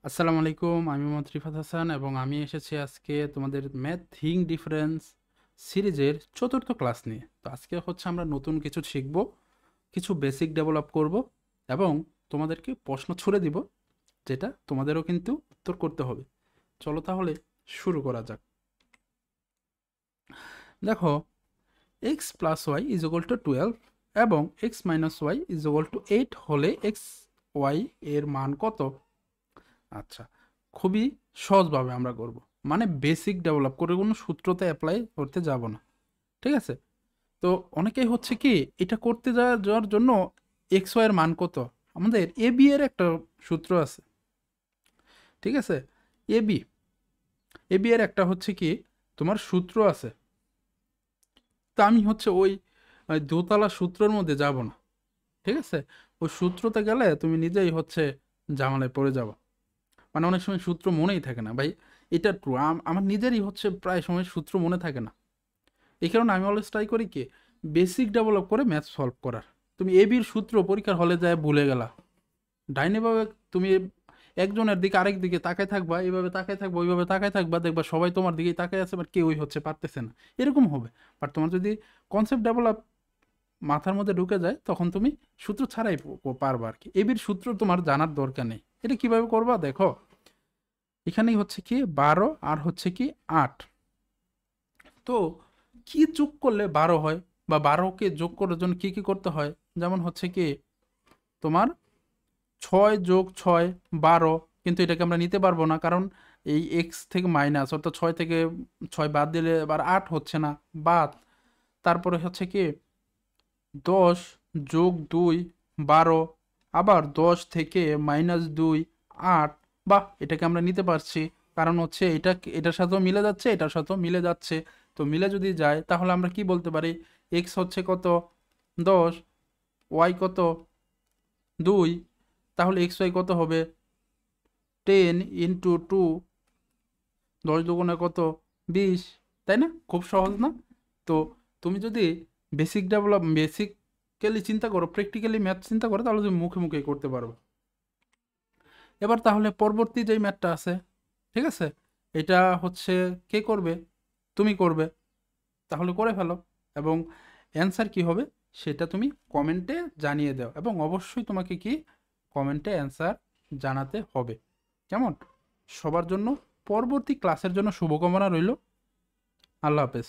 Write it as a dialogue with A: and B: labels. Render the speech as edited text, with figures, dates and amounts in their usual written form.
A: আসসালামু আলাইকুম। আমি মোহাম্মদ রিফাত হাসান এবং আমি এসেছি আজকে তোমাদের ম্যাথ থিং ডিফারেন্স সিরিজের ৪র্থ ক্লাস নিয়ে। তো আজকে হচ্ছে আমরা নতুন কিছু শিখব, কিছু বেসিক ডেভেলপ করব এবং তোমাদেরকে প্রশ্ন ছুড়ে দিব, যেটা তোমাদেরও কিন্তু উত্তর করতে হবে। চলো তাহলে শুরু করা যাক। দেখো, X plus Y is equal to 12 এবং X minus Y is equal to 8 হলে এক্স ওয়াই এর মান কত? আচ্ছা, খুবই সহজভাবে আমরা করব, মানে বেসিক ডেভেলপ করে, কোনো সূত্রতে অ্যাপ্লাই করতে যাব না। ঠিক আছে? তো অনেকেই হচ্ছে কি এটা করতে যাওয়ার জন্য এক্স ওয়াই এর মান কত, আমাদের এ বি এর একটা সূত্র আছে। ঠিক আছে? এ বি এ বি এর একটা হচ্ছে কি তোমার সূত্র আছে। তা আমি হচ্ছে ওই দোতলা সূত্রের মধ্যে যাব না। ঠিক আছে? ওই সূত্রতে গেলে তুমি নিজেই হচ্ছে ঝামেলায় পড়ে যাবে। মানে অনেক সময় সূত্র মনেই থাকে না ভাই। এটা ট্রু, আমার নিজেরই হচ্ছে প্রায় সময় সূত্র মনে থাকে না। এই কারণে আমি অলওয়েজ ট্রাই করি কি বেসিক ডেভেলপ করে ম্যাথ সলভ করার। তুমি এবির সূত্র পরীক্ষার হলে যায় ভুলে গেলা, ডাইনেভাবে তুমি একজনের দিকে আরেক দিকে তাকায় থাকবা, এইভাবে তাকায় থাকবা, ওইভাবে তাকায় থাকবা, দেখবা সবাই তোমার দিকেই তাকায় আছে, বাট কেউই হচ্ছে পারতেছে না, এরকম হবে। বাট তোমার যদি কনসেপ্ট ডেভেলপ মাথার মধ্যে ঢুকে যায়, তখন তুমি সূত্র ছাড়াই পারবা আর কি। এবির সূত্র তোমার জানার দরকার নেই। এটা কিভাবে করবা দেখো, এখানেই হচ্ছে কি 12 আর হচ্ছে কি 8। তো কি যোগ করলে 12 হয়, বা 12কে যোগ করার জন্য কি কি করতে হয়? যেমন হচ্ছে কি তোমার 6 যোগ 6 12, কিন্তু এটাকে আমরা নিতে পারবো না, কারণ এই এক্স থেকে মাইনাস, অর্থাৎ 6 থেকে 6 বাদ দিলে আবার 8 হচ্ছে না, বাদ। তারপরে হচ্ছে কি 10 যোগ 2 12, আবার 10 থেকে -2 8। বাহ, এটাকে আমরা নিতে পারছি, কারণ হচ্ছে এটা এটার সাথেও মিলে যাচ্ছে, এটার সাথেও মিলে যাচ্ছে। তো মিলে যদি যায় তাহলে আমরা কি বলতে পারি? এক্স হচ্ছে কত? 10, ওয়াই কত? 2। তাহলে এক্স ওয়াই কত হবে? 10 × 2, 10 দুগুণে কত? 20। তাই না? খুব সহজ না? তো তুমি যদি বেসিক্যালি চিন্তা করো, প্র্যাকটিক্যালি ম্যাথ চিন্তা করো, তাহলে তুমি মুখে মুখে করতে পারবে। এবার তাহলে পরবর্তী যেই ম্যাথটা আছে, ঠিক আছে, এটা হচ্ছে কে করবে? তুমি করবে। তাহলে করে ফেলো, এবং অ্যান্সার কি হবে সেটা তুমি কমেন্টে জানিয়ে দাও, এবং অবশ্যই তোমাকে কি কমেন্টে অ্যান্সার জানাতে হবে। কেমন? সবার জন্য পরবর্তী ক্লাসের জন্য শুভকামনা রইল। আল্লাহ হাফেজ।